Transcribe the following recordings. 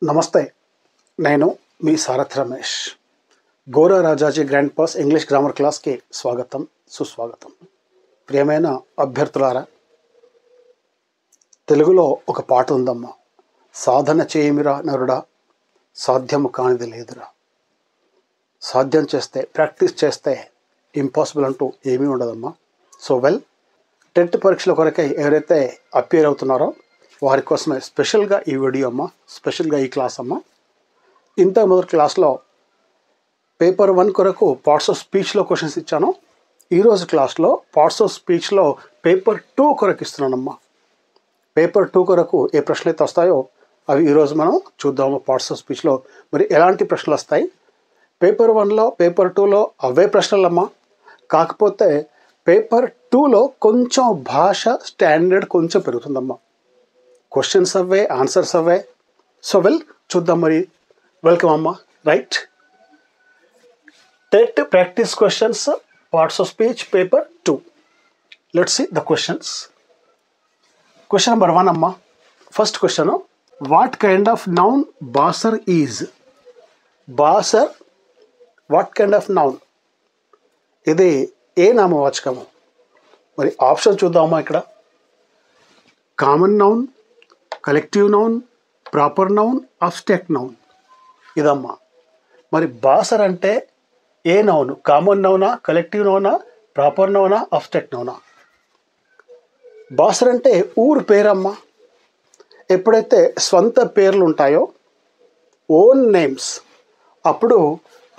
నమస్తే, నేను మీ సారథి Ramesh. Gora Rajaji grand pass English grammar క్లాస్కి స్వాగతం, సుస్వాగతం. ప్రియమైన అభ్యర్థులారా, తెలుగులో ఒక పాట ఉందమ్మా. సాధన చేయమిరా నరుడా, సాధ్యము కానిది లేదురా. సాధ్యం చేస్తే, ప్రాక్టీస్ చేస్తే ఇంపాసిబుల్ అంటూ ఏమీ ఉండదమ్మా. సో టెట్ పరీక్షల కొరకై ఎవరైతే అపియర్ అవుతున్నారో వారి కోసమే స్పెషల్గా ఈ వీడియో అమ్మ, స్పెషల్గా ఈ క్లాస్ అమ్మ. ఇంత మొదటి క్లాస్లో పేపర్ 1 కొరకు పార్ట్స్ ఆఫ్ స్పీచ్లో క్వశ్చన్స్ ఇచ్చాను. ఈరోజు క్లాస్లో పార్ట్స్ ఆఫ్ స్పీచ్లో పేపర్ 2 కొరకు ఇస్తున్నానమ్మా. పేపర్ 2 కొరకు ఏ ప్రశ్నలు అయితే వస్తాయో అవి ఈరోజు మనం చూద్దాము. పార్ట్స్ ఆఫ్ స్పీచ్లో మరి ఎలాంటి ప్రశ్నలు వస్తాయి. పేపర్ 1లో పేపర్ 2లో అవే ప్రశ్నలమ్మా. కాకపోతే పేపర్ 2లో కొంచెం భాష స్టాండర్డ్ కొంచెం పెరుగుతుందమ్మా. క్వశ్చన్స్ అవే, ఆన్సర్స్ అవే. సో చూద్దాం మరి. వెల్కమ్ అమ్మా. Right, TET practice questions, parts of speech paper 2. Let's see the questions. Question number 1 అమ్మా. First question, what kind of noun Basar is? Basar what kind of noun? ఇది ఏ నామవాచకము? మరి ఆప్షన్ చూద్దామా. ఇక్కడ common noun, collective noun, proper noun, abstract noun. ఇదమ్మా. మరి బాసర్ అంటే ఏ నౌన్? కామన్ నౌనా, కలెక్టివ్ నౌనా, ప్రాపర్ నౌనా, అబ్స్ట్రాక్ట్ నౌనా? బాసర్ అంటే ఊరు పేరమ్మా. ఎప్పుడైతే స్వంత పేర్లు ఉంటాయో, ఓన్ నేమ్స్, అప్పుడు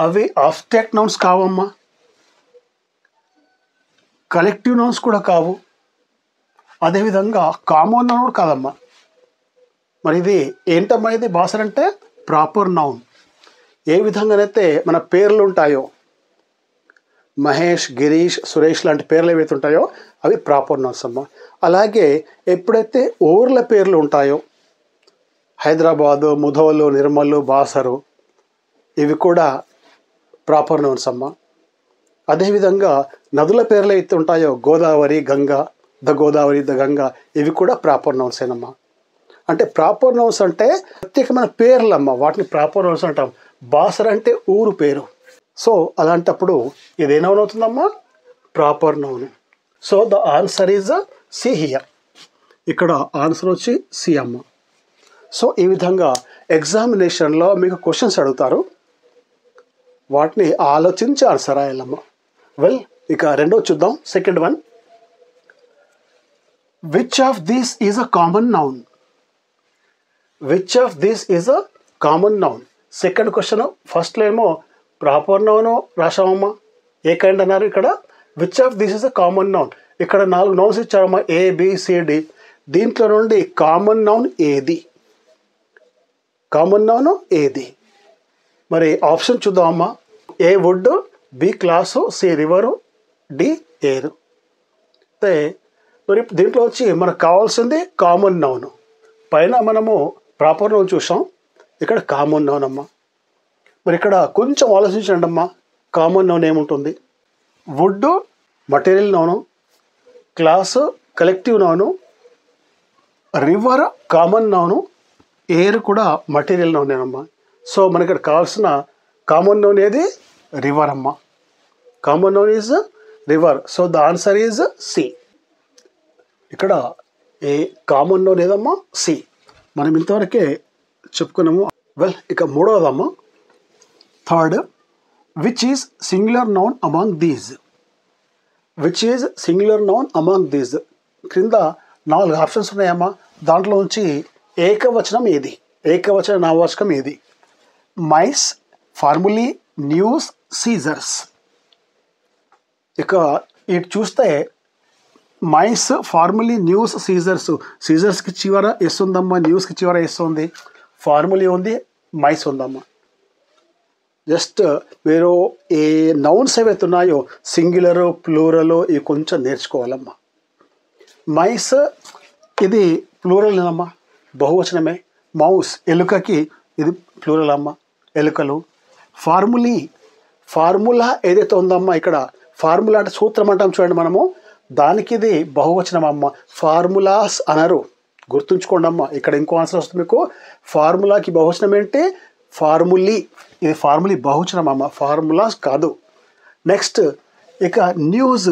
అవి అబ్స్ట్రాక్ట్ నౌన్స్ కావమ్మా. కలెక్టివ్ నౌన్స్ కూడా కావు. అదేవిధంగా కామన్ నౌన్ కూడా కాదమ్మా. మరి ఇది ఏంటమ్మా? ఇది బాసర్ అంటే ప్రాపర్ నౌన్. ఏ విధంగానైతే మన పేర్లు ఉంటాయో, మహేష్, గిరీష్, సురేష్ లాంటి పేర్లు ఏవైతే ఉంటాయో అవి ప్రాపర్ నౌన్స్ అమ్మా. అలాగే ఎప్పుడైతే ఊర్ల పేర్లు ఉంటాయో, హైదరాబాదు, ముధోలు, నిర్మలు, బాసరు, ఇవి కూడా ప్రాపర్ నౌన్స్ అమ్మా. అదేవిధంగా నదుల పేర్లు అయితే ఉంటాయో, గోదావరి, గంగా, ద గోదావరి, ద గంగా, ఇవి కూడా ప్రాపర్ నౌన్స్ ఏనమ్మా. అంటే ప్రాపర్ నౌన్స్ అంటే ప్రత్యేకమైన పేర్లమ్మ, వాటిని ప్రాపర్ నౌన్స్ అంటాం. బాసర్ అంటే ఊరు పేరు. సో అలాంటప్పుడు ఇది ఏ నౌన్ అవుతుందమ్మా? Proper noun. So the answer is C here. ఇక్కడ ఆన్సర్ వచ్చి సి అమ్మ. సో ఈ విధంగా ఎగ్జామినేషన్లో మీకు క్వశ్చన్స్ అడుగుతారు, వాటిని ఆలోచించి ఆన్సర్ రాయాలమ్మ. ఇక రెండో చూద్దాం. Second one, which of this is a common noun? Which of this is a common noun? Second question. ఫస్ట్లో ఏమో ప్రాపర్ నౌన్ రాసామమ్మా. ఏ కైండ్ అన్నారు? ఇక్కడ which of this is a common noun. ఇక్కడ 4 నౌన్స్ ఇచ్చారమ్మా, ABCD. దీంట్లో నుండి కామన్ నౌన్ ఏది? కామన్ నౌన్ ఏది? మరి ఆప్షన్ చూద్దామమ్మా. A wood, B class, C river, D air. అయితే మరి దీంట్లో వచ్చి మనకు కావాల్సింది కామన్ నౌన్. పైన మనము ప్రాపర్ నౌన్ చూసాం, ఇక్కడ కామన్ నౌన్ అమ్మా. మరి ఇక్కడ కొంచెం ఆలోచించండి అమ్మా. కామన్ నౌన్ ఏముంటుంది? Wood material noun, class collective noun, river common noun, air కూడా మటీరియల్ నౌనేనమ్మా. సో మనకి ఇక్కడ కావాల్సిన కామన్ నౌన్ ఏది? రివర్ అమ్మ. Common noun is river. So the answer is C. ఇక్కడ ఏ కామన్ నౌన్ ఏదమ్మా? సి. మనం ఇంతవరకే చెప్పుకున్నాము. ఇక మూడవదమ్మా. Third, which is singular noun among these? Which is singular noun among these? క్రింద 4 ఆప్షన్స్ ఉన్నాయమ్మా. దాంట్లో నుంచి ఏకవచనం ఏది? ఏకవచన నామవాచకం ఏది? Mice, formulae, news, scissors. ఇక ఇటు చూస్తే మైస్, ఫార్ములీ, న్యూస్, సీజర్స్. సీజర్స్కి చివర ఎస్ ఉందమ్మా, న్యూస్కి చివర ఎస్ ఉంది, ఫార్ములీ ఉంది, మైస్ ఉందమ్మా. జస్ట్ మీరు ఏ నౌన్స్ ఏవైతే ఉన్నాయో సింగులరు, ప్లూరలు, ఇవి కొంచెం నేర్చుకోవాలమ్మా. మైస్ ఇది ప్లూరల్ అమ్మా, బహువచనమే. మౌస్ ఎలుకకి ఇది ప్లూరల్ అమ్మ, ఎలుకలు. ఫార్ములా ఏదైతే ఉందమ్మా, ఇక్కడ ఫార్ములా అంటే సూత్రం అంటాం చూడండి మనము, దానికి ఇది బహువచనం అమ్మ. ఫార్ములాస్ అనరు, గుర్తుంచుకోండి అమ్మా. ఇక్కడ ఇంకో ఆన్సర్ వస్తుంది మీకు. ఫార్ములాకి బహువచనం ఏంటి? ఫార్ములీ. ఇది ఫార్ములీ బహువచనం అమ్మ, ఫార్ములాస్ కాదు. నెక్స్ట్ ఇక న్యూస్.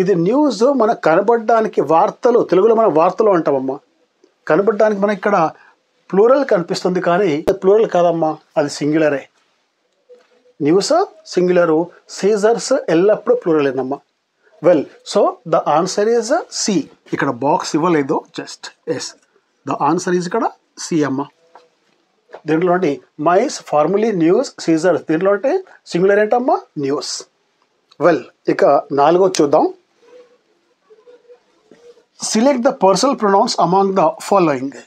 ఇది న్యూస్ మనకు కనబడడానికి, వార్తలు తెలుగులో మనం వార్తలు అంటామమ్మా. కనబడడానికి మనకి ఇక్కడ ప్లూరల్ కనిపిస్తుంది, కానీ ప్లూరల్ కాదమ్మా, అది సింగులరే. న్యూస్ సింగులరు, సీజర్స్ ఎల్లప్పుడూ ప్లూరలేనమ్మా. Well, so the answer is C. ఇక్కడ బాక్స్ ఇవ్వలేదు, just S. The answer is ఇక్కడ సి అమ్మ. దీంట్లో అంటే మైస్, ఫార్ములీ, న్యూస్, సీజర్స్. దీంట్లో అంటే సింగులర్ ఏంటమ్మా? న్యూస్. వెల్, ఇక 4వ చూద్దాం. Select the personal pronouns among the following.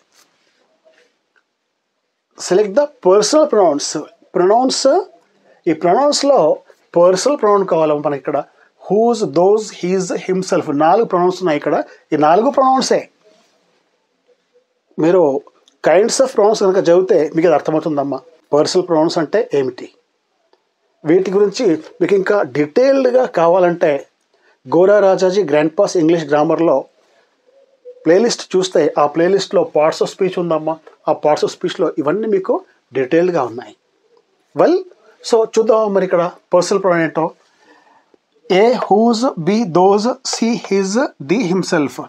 Select the personal pronouns. Pronouns, ఈ ప్రొనౌన్స్లో పర్సనల్ ప్రొనౌన్ కావాలమ్మ మనకి ఇక్కడ. Whose, those, his, himself 4 pronouns ఉన్నాయి ఇక్కడ. ఈ 4 ప్రొనౌన్సే. మీరు కైండ్స్ ఆఫ్ ప్రొనౌన్స్ కనుక చదివితే మీకు అది అర్థమవుతుందమ్మా. పర్సనల్ ప్రొనౌన్స్ అంటే ఏమిటి, వీటి గురించి మీకు ఇంకా డీటెయిల్డ్గా కావాలంటే Gora Rajaji grand pass English గ్రామర్లో ప్లేలిస్ట్ చూస్తే ఆ ప్లేలిస్ట్లో పార్ట్స్ ఆఫ్ స్పీచ్ ఉందమ్మా. ఆ పార్ట్స్ ఆఫ్ స్పీచ్లో ఇవన్నీ మీకు డీటెయిల్డ్గా ఉన్నాయి. వెల్, సో చూద్దాం మరి ఇక్కడ పర్సనల్ ప్రొనౌన్ ఏంటో. A, whose, B, those, C, his, D, himself.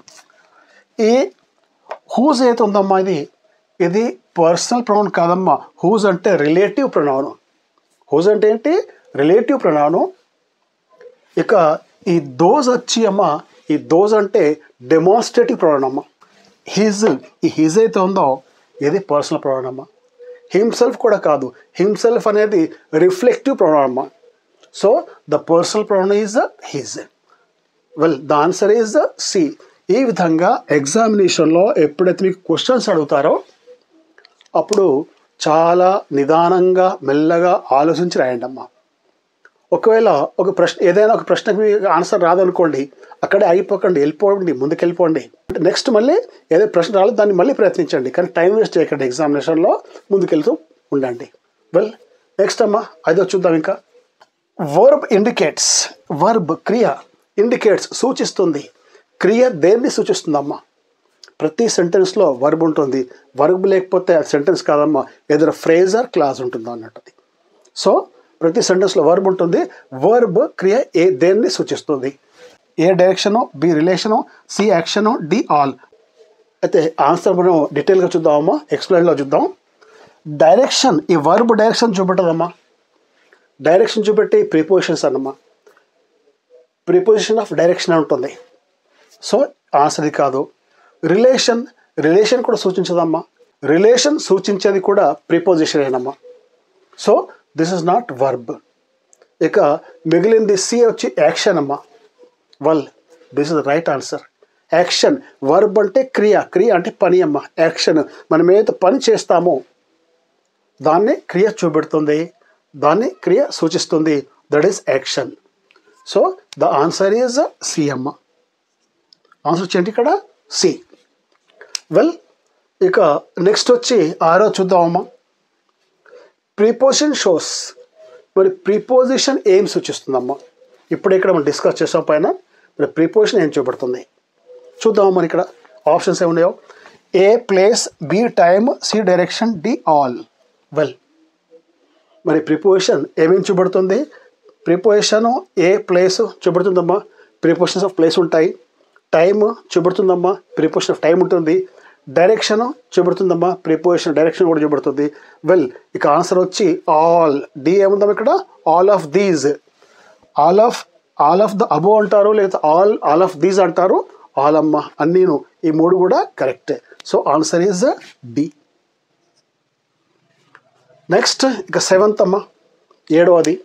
A whose అయితే ఉందమ్మా, ఇది పర్సనల్ ప్రొనౌన్ కాదమ్మా. హూజ్ అంటే రిలేటివ్ ప్రొనౌన్. హూజ్ అంటే ఏంటి? Relative pronoun. ఇక ఈ దోజ్ వచ్చి అమ్మ, ఈ దోజ్ అంటే డెమాన్స్ట్రేటివ్ ప్రొనౌన్ అమ్మ. హిజ్, ఈ హిజ్ అయితే ఉందో ఇది పర్సనల్ ప్రొనౌన్ అమ్మ. హిమ్సెల్ఫ్ కూడా కాదు. హిమ్సెల్ఫ్ అనేది రిఫ్లెక్టివ్ ప్రొనౌన్ అమ్మ. So the personal pronoun is his. Well, the answer is C. ఈ విధంగా ఎగ్జామినేషన్లో ఎప్పుడైతే మీకు క్వశ్చన్స్ అడుగుతారో అప్పుడు చాలా నిదానంగా మెల్లగా ఆలోచించి రాయండి అమ్మా. ఒకవేళ ఒక ప్రశ్న, ఏదైనా ఒక ప్రశ్నకి ఆన్సర్ రాదనుకోండి, అక్కడే అయిపోకండి, వెళ్ళిపోండి, ముందుకు వెళ్ళిపోండి. నెక్స్ట్ మళ్ళీ ఏదైనా ప్రశ్న రాలేదు దాన్ని మళ్ళీ ప్రయత్నించండి, కానీ టైం వేస్ట్ చేయకండి. ఎగ్జామినేషన్లో ముందుకెళ్తూ ఉండండి. వెల్, నెక్స్ట్ అమ్మా 5వ చూద్దాం. ఇంకా వర్బ్ ఇండికేట్స్. వర్బ్ క్రియ, ఇండికేట్స్ సూచిస్తుంది. క్రియ దేన్ని సూచిస్తుందమ్మా? ప్రతి సెంటెన్స్లో వర్బ్ ఉంటుంది. వర్బ్ లేకపోతే అది సెంటెన్స్ కాదమ్మా, ఏదైనా ఫ్రేజర్ క్లాజ్ ఉంటుందో అన్నట్టు. సో ప్రతి సెంటెన్స్లో వర్బ్ ఉంటుంది. వర్బ్ క్రియ దేన్ని సూచిస్తుంది? A direction, B relation, C action, D all. అయితే ఆన్సర్ మనం డీటెయిల్గా చూద్దామమ్మా, ఎక్స్ప్లెయిన్లో చూద్దాం. డైరెక్షన్, ఈ వర్బ్ డైరెక్షన్ చూపెట్టదమ్మా. డైరెక్షన్ చూపెట్టి ప్రిపోజిషన్స్ అన్నమ్మా. ప్రిపోజిషన్ ఆఫ్ డైరెక్షన్ ఉంటుంది. సో ఆన్సర్ ఇది కాదు. రిలేషన్, రిలేషన్ కూడా సూచించదమ్మా. రిలేషన్ సూచించేది కూడా ప్రిపోజిషన్ ఏనమ్మా. So this is not verb. ఇక మిగిలింది సి వచ్చి యాక్షన్ అమ్మా. Well, this is right answer. Action. Verb అంటే క్రియ, క్రియ అంటే పని అమ్మ. యాక్షన్, మనం ఏదైతే పని చేస్తామో దాన్ని క్రియ చూపెడుతుంది, దాన్ని క్రియ సూచిస్తుంది. That is action. So the answer is C అమ్మ. ఆన్సర్ వచ్చేంటి ఇక్కడ సి. వెల్, ఇక నెక్స్ట్ వచ్చి 6వ చూద్దామమ్మా. Preposition shows. మరి ప్రిపోజిషన్ ఏం సూచిస్తుందమ్మా? ఇప్పుడు ఇక్కడ మనం డిస్కస్ చేసాం పైన. మరి ప్రిపోజిషన్ ఏం చూపెడుతుంది చూద్దాం. మరి ఇక్కడ ఆప్షన్స్ ఏమున్నాయో. A place, B time, C direction, D all. Well, మరి ప్రిపోజిషన్ ఏమేమి చూపెడుతుంది? ప్రిపోజిషన్ ఏ ప్లేస్ చూపెడుతుందమ్మా. ప్రిపోజిషన్స్ ఆఫ్ ప్లేస్ ఉంటాయి. టైమ్ చూపెడుతుందమ్మా, ప్రిపోజిషన్ ఆఫ్ టైం ఉంటుంది. డైరెక్షన్ చూపెడుతుందమ్మా, ప్రిపోజిషన్ డైరెక్షన్ కూడా చూపెడుతుంది. వెల్, ఇక ఆన్సర్ వచ్చి ఆల్. డి ఏముందమ్మా ఇక్కడ? All of these. All of the above అంటారు, లేదా ఆల్ ఆఫ్ దీస్ అంటారు. ఆల్ అమ్మ, అన్నీను, ఈ 3 కూడా correct. So answer is D. Next ఇక 7th అమ్మ, 7వది.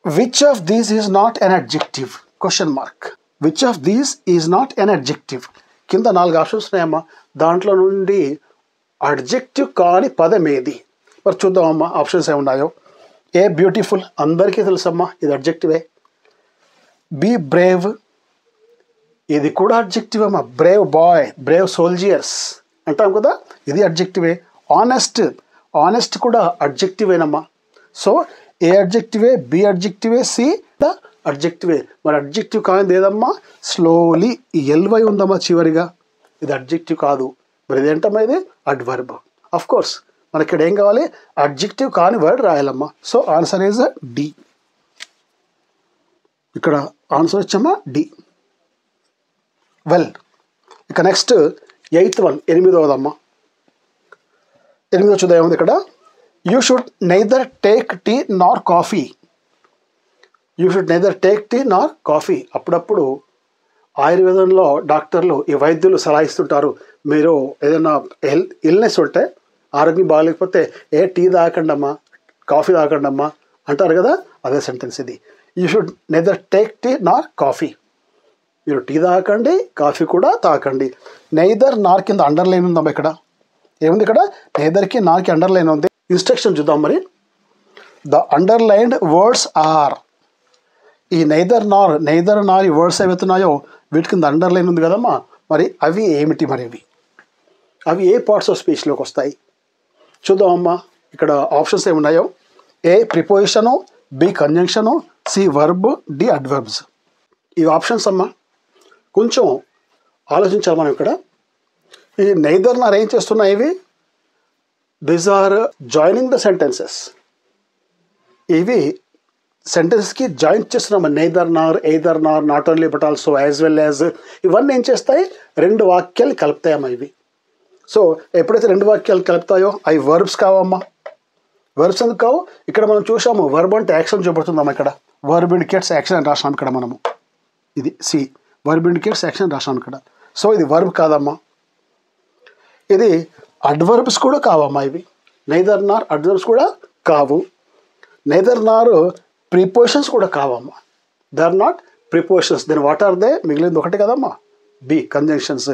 Which of these is not an adjective? Question mark. Which of these is not an adjective? కింద 4 ఆప్షన్స్ ఉన్నాయమ్మా. దాంట్లో నుండి అడ్జెక్టివ్ కాని పదం ఏది? మరి చూద్దామమ్మా ఆప్షన్స్ ఏమున్నాయో. ఏ బ్యూటిఫుల్, అందరికీ తెలుసమ్మా, ఇది అడ్జెక్టివే. బి బ్రేవ్, ఇది కూడా అడ్జెక్టివ్ అమ్మా. బ్రేవ్ బాయ్, బ్రేవ్ సోల్జియర్స్ అంటాం కదా, ఇది అడ్జెక్టివే. ఆనెస్ట్, ఆనెస్ట్ కూడా అడ్జెక్టివేనమ్మా. సో ఏ అడ్జెక్టివే, బి అడ్జెక్టివే, సి అడ్జెక్టివే. మరి అడ్జెక్టివ్ కానిది ఏదమ్మా? స్లోలీ, ఈ ఎల్వై ఉందమ్మా చివరిగా. ఇది అడ్జెక్టివ్ కాదు. మరి ఇదేంటమ్మా, ఇది అడ్వర్బ్. ఆఫ్ కోర్స్ మనకి ఇక్కడ ఏం కావాలి, అడ్జెక్టివ్ కాని వర్డ్ రాయాలమ్మా. So answer is D. ఇక్కడ ఆన్సర్ వచ్చమ్మా డి. వెల్, ఇక నెక్స్ట్ 8th వన్, 8వదమ్మా. 8వ చూద్దాం ఏముంది ఇక్కడ. You should neither take tea nor coffee. You should neither take tea nor coffee. అప్పుడప్పుడు ఆయుర్వేదంలో డాక్టర్లు, ఈ వైద్యులు సలహా ఇస్తుంటారు, మీరు ఏదైనా ఇల్నెస్ ఉంటే, ఆరోగ్యం బాగాలేకపోతే టీ తాగకండి అమ్మా, కాఫీ తాగకండి అమ్మా అంటారు కదా, అదే సెంటెన్స్ ఇది. You should neither take tea nor coffee. మీరు టీ తాగకండి, కాఫీ కూడా తాగకండి. నైదర్ నార్ కింద అండర్లైన్ ఉందమ్మా. ఇక్కడ ఏముంది, ఇక్కడ నైదర్కి నార్కి అండర్లైన్ ఉంది. ఇన్స్ట్రక్షన్ చూద్దాం మరి. The underlined words are. ఈ నైదర్ నార్ ఈ వర్డ్స్ ఏవైతున్నాయో వీటి కింద అండర్లైన్ ఉంది కదమ్మా, మరి అవి ఏమిటి, మరి అవి ఏ పార్ట్స్ ఆఫ్ స్పీచ్లోకి వస్తాయి చూద్దామమ్మా. ఇక్కడ ఆప్షన్స్ ఏమున్నాయో. A preposition, B conjunction, C verb, D adverbs. ఈ ఆప్షన్స్ అమ్మా కొంచెం ఆలోచించాలి మనం. ఇక్కడ ఈ నైదర్ నార్ ఏం చేస్తున్నాయి, ఇవి these are joining the sentences. ఇవి సెంటెన్స్కి జాయిన్ చేస్తున్నాం. Neither nor, either nor, not only but also, as well as, ఇవన్నీ ఏం చేస్తాయి, రెండు వాక్యాలు కలుపుతాయమ్మా ఇవి. సో ఎప్పుడైతే రెండు వాక్యాలు కలుపుతాయో అవి వర్బ్స్ కావమ్మా. వర్బ్స్ ఎందుకు కావు, ఇక్కడ మనం చూసాము వర్బ్ అంటే యాక్షన్ చూపడుతుందమ్మా. ఇక్కడ వర్బ్ ఇండికేట్స్ యాక్షన్ అని రాసాం ఇక్కడ మనము. ఇది సి, వర్బ్ ఇండికేట్స్ యాక్షన్ రాసాం ఇక్కడ. సో ఇది వర్బ్ కాదమ్మా. ఇది అడ్వర్బ్స్ కూడా కావమ్మా. ఇవి నైదర్ నార్ అడ్వర్బ్స్ కూడా కావు. నైదర్ నార్ ప్రిపోజిషన్స్ కూడా కావమ్మా. They are not prepositions. Then what are they, మిగిలింది ఒకటి కదమ్మా, బి కంజంక్షన్స్.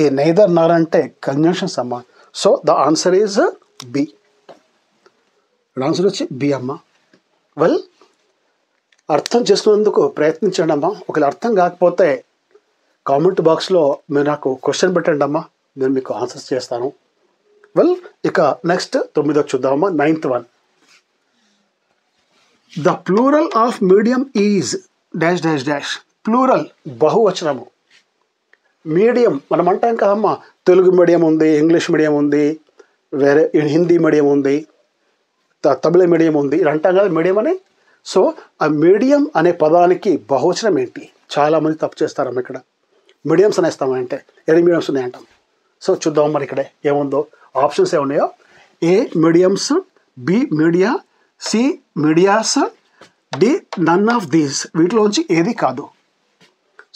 ఈ నైదర్ నార్ అంటే కంజంక్షన్స్ అమ్మా. So the answer is B. Answer వచ్చి బి అమ్మా. వెల్, అర్థం చేసుకునేందుకు ప్రయత్నించండి అమ్మా. ఒకవేళ అర్థం కాకపోతే కామెంట్ బాక్స్లో మీరు నాకు క్వశ్చన్ పెట్టండి అమ్మా, నేను మీకు ఆన్సర్స్ చేస్తాను. వెల్, ఇక నెక్స్ట్ 9వ చూద్దామమ్మా. 9th one. The plural of medium is dash dash dash. Plural బహువచనము. మీడియం మనం అంటాం కదమ్మా, తెలుగు మీడియం ఉంది, ఇంగ్లీష్ మీడియం ఉంది, వేరే హిందీ మీడియం ఉంది, తమిళ మీడియం ఉంది, ఇది అంటాం కదా మీడియం అని. సో ఆ మీడియం అనే పదానికి బహువచనం ఏంటి, చాలామంది తప్పు చేస్తారమ్మ. ఇక్కడ మీడియంస్ అనేస్తామంటే ఎన్ని మీడియంస్ ఉన్నాయంటాం. సో చూద్దాం మరి ఇక్కడ ఏముందో. ఆప్షన్స్ ఏమున్నాయో. A mediums, B media, C medias, D none of these. వీటిలోంచి ఏది కాదు.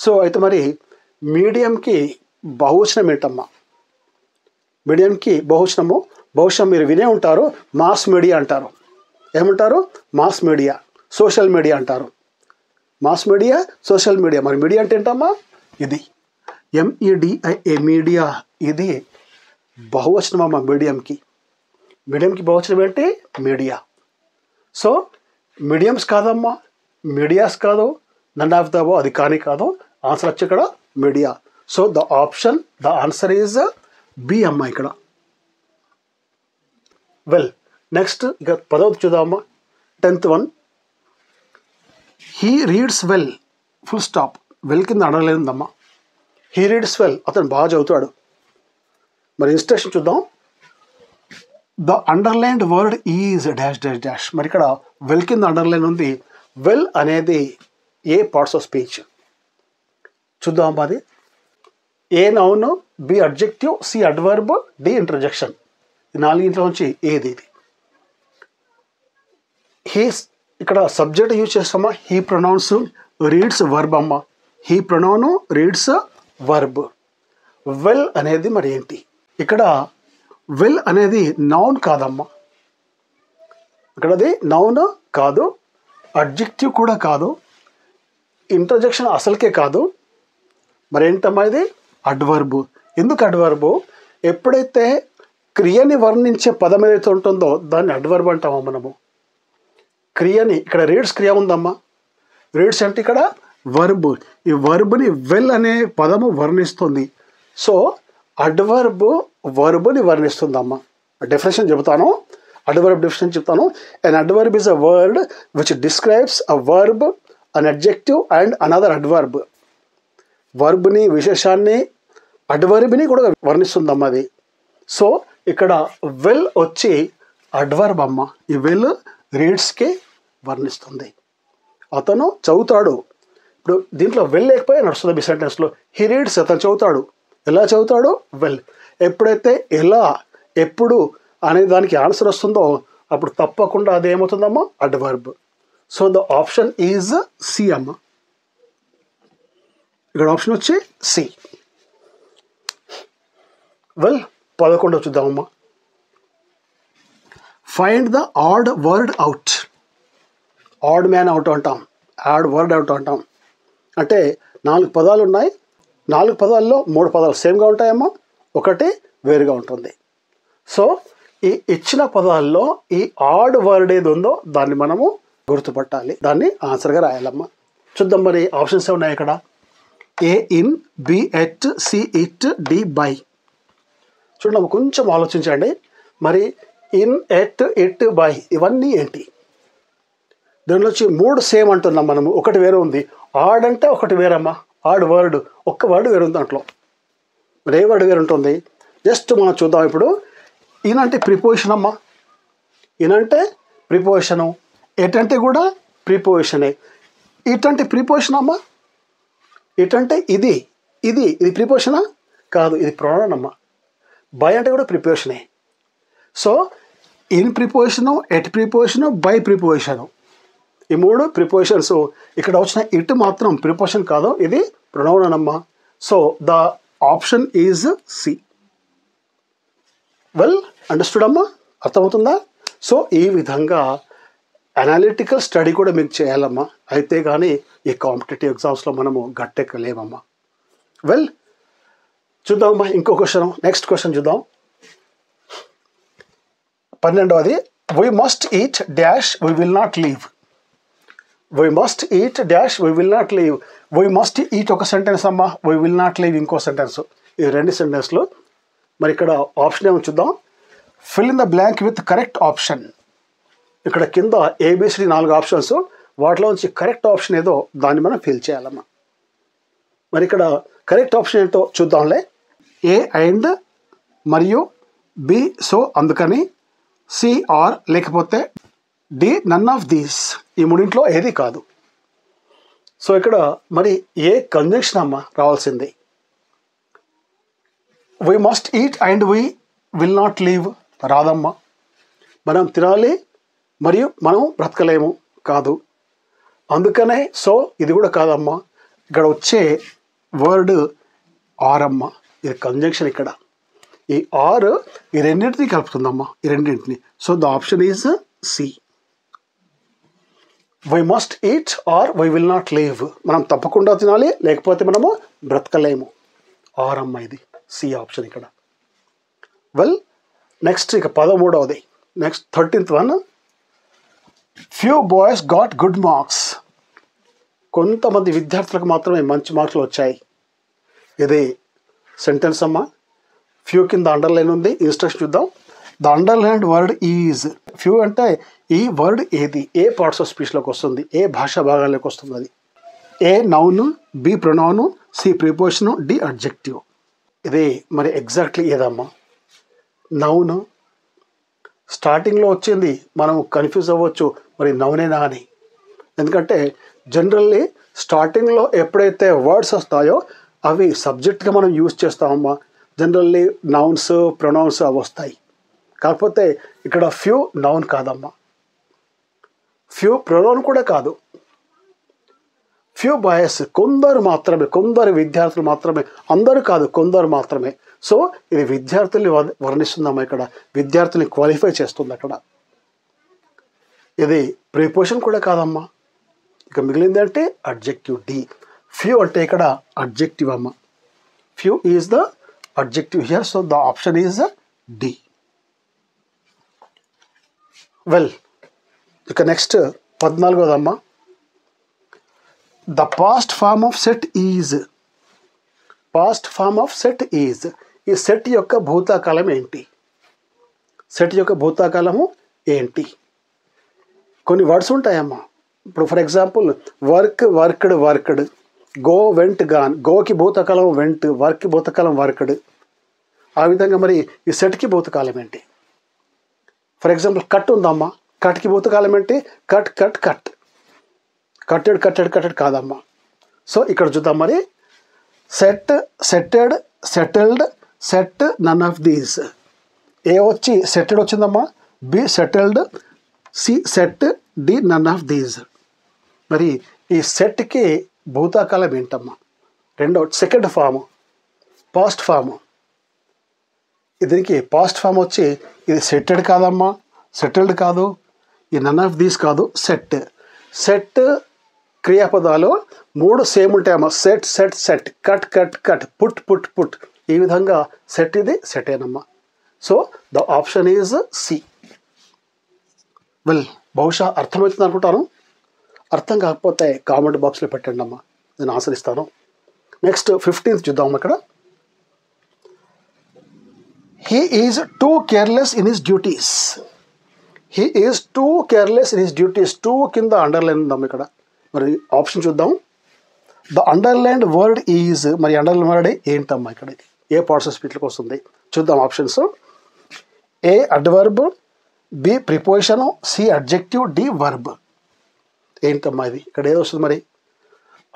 సో అయితే మరి మీడియంకి బహువచనం ఏంటమ్మా. మీడియంకి బహువచనము బహుశా మీరు వినే ఉంటారు, మాస్ మీడియా అంటారు. ఏమంటారు, మాస్ మీడియా, సోషల్ మీడియా అంటారు. Mass media, social media. మరి మీడియా అంటే ఏంటమ్మా, ఇది ఎంఈడిఐఏ మీడియా. ఇది బహువచనం అమ్మా మీడియంకి. మీడియంకి బహువచనం ఏంటి, మీడియా. సో మీడియంస్ కాదమ్మా, మీడియాస్ కాదు, నన్ ఆఫ్ ద అబవ్ అది కానీ కాదు. ఆన్సర్ వచ్చి ఇక్కడ మీడియా. So the answer is B అమ్మా ఇక్కడ. వెల్, నెక్స్ట్ ఇక 10వ చూద్దామమ్మా. 10th one. He reads well, full stop. Well కింద అడగలేదమ్మా. హీ రీడ్స్ వెల్, అతను బాగా చదువుతాడు. మరి ఇన్స్ట్రక్షన్ చూద్దాం. The underlined word is dash dash dash. మరి ఇక్కడ వెల్ కింద అండర్లైన్ ఉంది. వెల్ అనేది ఏ పార్ట్స్ ఆఫ్ స్పీచ్ చూద్దాం. అది A noun, B adjective, C adverb, D interjection. ఈ నాలుగింట్లోంచి ఏది ఇది. హీస్ ఇక్కడ సబ్జెక్ట్ యూజ్ చేస్తామా. హీ ప్రొనౌన్స్ రీడ్స్ వర్బ్ అమ్మ. He pronoun reads verb. Well అనేది మరి ఏంటి, ఇక్కడ వెల్ అనేది నౌన్ కాదమ్మా. ఇక్కడ అది నౌన్ కాదు, అడ్జెక్టివ్ కూడా కాదు, ఇంటర్జెక్షన్ అసలుకే కాదు. మరి ఏంటమ్మా ఇది, అడ్వర్బ్. ఎందుకు అడ్వర్బ్, ఎప్పుడైతే క్రియని వర్ణించే పదం ఏదైతే ఉంటుందో దాన్ని అడ్వర్బ్ అంటామా మనము. క్రియని ఇక్కడ రీడ్స్ క్రియ ఉందమ్మా. రీడ్స్ అంటే ఇక్కడ వర్బ్. ఈ వర్బ్ని వెల్ అనే పదము వర్ణిస్తుంది. సో అడ్వర్బ్ వర్బ్ని వర్ణిస్తుందమ్మా. డెఫినేషన్ చెబుతాను, అడ్వర్బ్ డెఫినేషన్ చెప్తాను. And adverb is a word which describes a verb, an adjective and another adverb. వర్బ్ని, విశేషాన్ని, అడ్వర్బ్ని కూడా వర్ణిస్తుందమ్మా అది. సో ఇక్కడ వెల్ వచ్చి అడ్వర్బ్ అమ్మ. ఈ వెల్ రీడ్స్కి వర్ణిస్తుంది. అతను చదువుతాడు. ఇప్పుడు దీంట్లో వెల్ లేకపోయి నడుస్తుంది బి సెంటెన్స్లో. హీ రీడ్స్, అతను చదువుతాడు. ఎలా చదువుతాడు? వెల్. ఎప్పుడైతే ఎలా, ఎప్పుడు అనే దానికి ఆన్సర్ వస్తుందో అప్పుడు తప్పకుండా అదేమవుతుందమ్మా? Adverb. So the option is C అమ్మ. ఇక్కడ ఆప్షన్ వచ్చి సి. వెల్ 11 చూద్దామమ్మా. Find the odd word out. Odd man out అంటాం, ఆడ్ వర్డ్ అవుట్ అంటాం. అంటే 4 పదాలు ఉన్నాయి. 4 పదాల్లో 3 పదాలు సేమ్గా ఉంటాయమ్మా, ఒకటి వేరుగా ఉంటుంది. సో ఈ ఇచ్చిన పదాల్లో ఈ ఆడ్ వర్డ్ ఏది ఉందో దాన్ని మనము గుర్తుపట్టాలి, దాన్ని ఆన్సర్గా రాయాలమ్మా. చూద్దాం మరి ఆప్షన్స్ ఉన్నాయి ఇక్కడ. A in, B at, C it, D by. చూడండి కొంచెం ఆలోచించండి. మరి ఇన్, ఎట్, ఇట్, బై ఇవన్నీ ఏంటి? దీనిలో వచ్చి 3 సేమ్ అంటున్నాం మనము, ఒకటి వేరే ఉంది. ఆడ్ అంటే ఒకటి వేరమ్మా, ఆడ్ వర్డ్ ఒక్క వర్డ్ వేరు ఉంది దాంట్లో. మరి ఏ వర్డ్ వేరు ఉంటుంది? జస్ట్ మనం చూద్దాం. ఇప్పుడు ఇన్ అంటే ప్రిపోజిషన్ అమ్మా, ఇన్ అంటే ప్రిపోజిషను. ఎట్ అంటే కూడా ప్రిపోజిషనే. ఇట్ అంటే ప్రిపోజిషన్ అమ్మా. ఇట్ అంటే ఇది ఇది ఇది ప్రిపోజిషనా? కాదు, ఇది ప్రొనౌన్ అమ్మా. బై అంటే కూడా ప్రిపోజిషనే. So in preposition, at preposition, by preposition, ఈ 3 ప్రిపోజిషన్స్. ఇక్కడ వచ్చిన ఇట్ మాత్రం ప్రిపోజిషన్ కాదు, ఇది ప్రొనౌన్ అనమ్మా. So the option is C. Well understood అమ్మా, అర్థమవుతుందా? సో ఈ విధంగా అనాలిటికల్ స్టడీ కూడా మీకు చేయాలమ్మా, అయితే కానీ ఈ కాంపిటేటివ్ ఎగ్జామ్స్లో మనము గట్టెక్కలేమమ్మా. వెల్ చూద్దామమ్మా ఇంకో క్వశ్చన్. నెక్స్ట్ క్వశ్చన్ చూద్దాం. 12వది. We must eat dash we will not leave. We must eat dash we will not leave. We must eat ఒక సెంటెన్స్ అమ్మా, వీ విల్ నాట్ లీవ్ ఇంకో సెంటెన్స్. ఈ 2 సెంటెన్స్లు. మరి ఇక్కడ ఆప్షన్ ఏమో చూద్దాం. Fill in the blank with correct option. ఇక్కడ కింద ఏబిసిడి 4 ఆప్షన్స్, వాటిలో నుంచి కరెక్ట్ ఆప్షన్ ఏదో దాన్ని మనం ఫిల్ చేయాలమ్మా. మరి ఇక్కడ కరెక్ట్ ఆప్షన్ ఏంటో చూద్దాంలే. ఏ అండ్ మరియు బి సో అందుకని, సి ఆర్ లేకపోతే డి నన్ ఆఫ్ దీస్, ఈ 3ఇంట్లో ఏది కాదు. సో ఇక్కడ మరి ఏ కంజంక్షన్ అమ్మా రావాల్సింది. We must eat and we will not leave రాదమ్మా. మనం తినాలి మరియు మనం బ్రతకలేము కాదు. అందుకనే సో ఇది కూడా కాదమ్మా. ఇక్కడ వచ్చే వర్డ్ ఆర్ అమ్మా, ఇది కంజంక్షన్. ఇక్కడ ఈ ఆర్ ఈ 2 కలుపుతుందమ్మా, ఈ 2. So the option is C. We must eat or we will not leave, మనం తప్పకుండా తినాలి లేకపోతే మనము బ్రతకలేము. ఆర్ అమ్మ, ఇది సి ఆప్షన్ ఇక్కడ. వెల్ నెక్స్ట్ ఇక 13వది. Next 13th one. Few boys got good marks. కొంతమంది విద్యార్థులకు మాత్రమే మంచి మార్కులు వచ్చాయి. ఇది సెంటెన్స్ అమ్మా. ఫ్యూ కింద అండర్లైన్ ఉంది. ఇన్స్ట్రక్షన్ చూద్దాం. The underlined word is. Few అంటే ఈ వర్డ్ ఏది, ఏ పార్ట్స్ ఆఫ్ స్పీచ్లోకి వస్తుంది, ఏ భాషా భాగాల్లోకి వస్తుంది. అది A noun, B pronoun, C preposition, D adjective. ఇది మరి ఎగ్జాక్ట్లీ ఏదమ్మా? నౌన్. స్టార్టింగ్లో వచ్చింది, మనం కన్ఫ్యూజ్ అవ్వచ్చు మరి నౌనేనా అని. ఎందుకంటే జనరల్లీ స్టార్టింగ్లో ఎప్పుడైతే వర్డ్స్ వస్తాయో అవి సబ్జెక్ట్గా మనం యూజ్ చేస్తామమ్మా. జనరల్లీ నౌన్స్, ప్రొనౌన్స్ అవి వస్తాయి. కాకపోతే ఇక్కడ ఫ్యూ నౌన్ కాదమ్మా, ఫ్యూ ప్రొనౌన్ కూడా కాదు. ఫ్యూ బాయ్స్ కొందరు మాత్రమే, కొందరు విద్యార్థులు మాత్రమే, అందరూ కాదు కొందరు మాత్రమే. సో ఇది విద్యార్థుల్ని వర్ణిస్తుందమ్మా, ఇక్కడ విద్యార్థుల్ని క్వాలిఫై చేస్తుంది. అక్కడ ఇది ప్రిపోజిషన్ కూడా కాదమ్మా. ఇక మిగిలింది అంటే అడ్జెక్టివ్, డి. ఫ్యూ అంటే ఇక్కడ అడ్జెక్టివ్ అమ్మ. Few is the adjective here. So the option is D. Well ఇక నెక్స్ట్ 14వదమ్మా. The past form of set is. Past form of set is. ఈ సెట్ యొక్క భూతకాలం ఏంటి? సెట్ యొక్క భూతకాలము ఏంటి? కొన్ని వర్డ్స్ ఉంటాయమ్మా. ఇప్పుడు for example work, worked, worked. Go went gone, గోకి భూతకాలం వెంట్, వర్క్కి భూతకాలం వర్క్డ్. ఆ విధంగా మరి ఈ సెట్కి భూతకాలం ఏంటి? ఫర్ ఎగ్జాంపుల్ కట్ ఉందమ్మా, కట్కి భూతకాలం ఏంటి? Cut cut cut. Cutted cutted cutted కాదమ్మా. సో ఇక్కడ చూద్దాం మరి, set, setted, settled, set, none of these. A వచ్చి సెట్టెడ్ వచ్చిందమ్మా, B settled, C set, D none of these. మరి ఈ సెట్కి భూతకాలం ఏంటమ్మా? రెండో సెకండ్ ఫాము, పాస్ట్ ఫాము. దీనికి పాస్ట్ ఫామ్ వచ్చి ఇది సెట్టెడ్ కాదమ్మా, సెటిల్డ్ కాదు, ఈ నన్ ఆఫ్ దీస్ కాదు, సెట్. సెట్ క్రియాపదాలు 3 సేమ్ ఉంటాయమ్మా, set set set, cut cut cut, put put put. ఈ విధంగా సెట్ ఇది సెటేనమ్మా. So the option is C. Well, బహుశా అర్థమవుతుంది అనుకుంటాను. అర్థం కాకపోతే కామెంట్ బాక్స్లో పెట్టండి అమ్మా, నేను ఆన్సర్ ఇస్తాను. నెక్స్ట్ 15th చూద్దాం. ఇక్కడ he is too careless in his duties. He is too careless in his duties. Too కింద అండర్లైన్ ఉందమ్మా. ఇక్కడ మరి ఆప్షన్ చూద్దాం. ద అండర్లైన్డ్ వర్డ్ ఈజ్, మరి అండర్లైన్ వర్డ్ ఏంటమ్మా? ఇక్కడ ఇది ఏ పార్ట్స్ ఆఫ్ స్పీచ్లోకి వస్తుంది? చూద్దాం options. A adverb, B preposition, C adjective, D verb. ఏంటమ్మా ఇది? ఇక్కడ ఏది వస్తుంది మరి?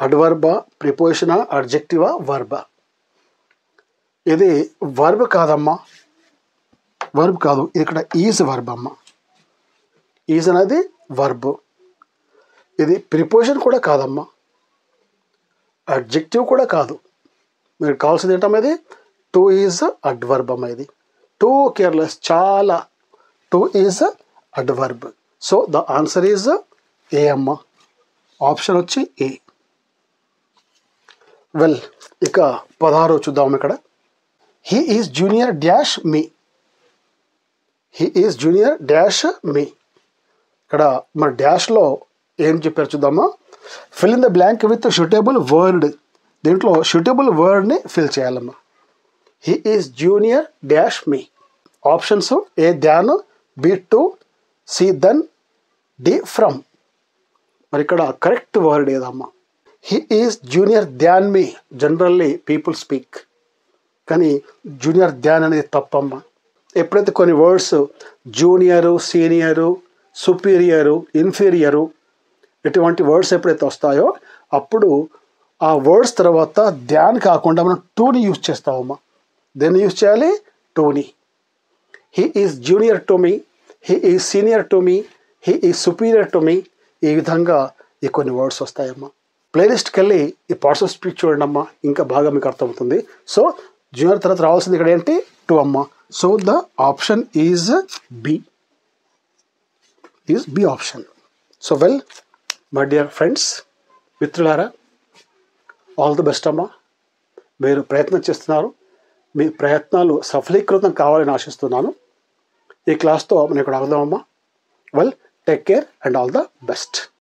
అడ్వర్బా, ప్రిపోజిషనా, అడ్జెక్టివా, వర్బా? ఇది వర్బ్ కాదమ్మా, వర్బ్ కాదు. ఇది ఇక్కడ ఈజ్ వర్బ్ అమ్మా. ఈజ్ అనేది వర్బ్. ఇది ప్రిపోజిషన్ కూడా కాదమ్మా, అడ్జెక్టివ్ కూడా కాదు. మీరు కావాల్సింది ఏంటమ్మా? ఇది టూ ఈజ్ అడ్వర్బ్ అమ్మా. ఇది టూ కేర్లెస్, చాలా. Too is adverb. So the answer is A అమ్మ. ఆప్షన్ వచ్చి ఏ. వెల్, ఇక 16 చూద్దాం. ఇక్కడ he is junior dash me. He is junior dash me. ఇక్కడ మన డాష్లో ఏం చెప్పారు చూద్దామా. Fill in the blank with suitable word. దీంట్లో సూటబుల్ వర్డ్ని ఫిల్ చేయాలమ్మా. He is junior dash me. Options A than, B to, C then, D from. మరి ఇక్కడ కరెక్ట్ వర్డ్ ఏదమ్మా? He is junior than me. Generally people speak, కానీ junior దాన్ అనేది తప్పమ్మా. ఎప్పుడైతే కొన్ని వర్డ్స్ జూనియరు, సీనియరు, సుపీరియరు, ఇన్ఫీరియరు ఇటువంటి వర్డ్స్ ఎప్పుడైతే వస్తాయో అప్పుడు ఆ వర్డ్స్ తర్వాత దాన్ కాకుండా మనం టూని యూజ్ చేస్తామమ్మా. దేన్ని యూజ్ చేయాలి? టూని. He is junior to me, he is senior to me, he is superior to me. ఈ విధంగా ఈ కొన్ని వర్డ్స్ వస్తాయమ్మా. ప్లేలిస్ట్కి వెళ్ళి ఈ పార్ట్స్ ఆఫ్ స్పీచ్ చూడండి అమ్మా, ఇంకా బాగా మీకు అర్థమవుతుంది. సో జూనియర్ తర్వాత రావాల్సింది ఇక్కడ ఏంటి? టు అమ్మా. So the option is B. Is B option. So well my dear friends, మిత్రులారా, ఆల్ ది బెస్ట్ అమ్మా. మీరు ప్రయత్నం చేస్తున్నారు, మీ ప్రయత్నాలు సఫలీకృతం కావాలని ఆశిస్తున్నాను. ఈ క్లాస్తో మనం ఇక్కడ ఆగుదామమ్మా. Well, take care and all the best.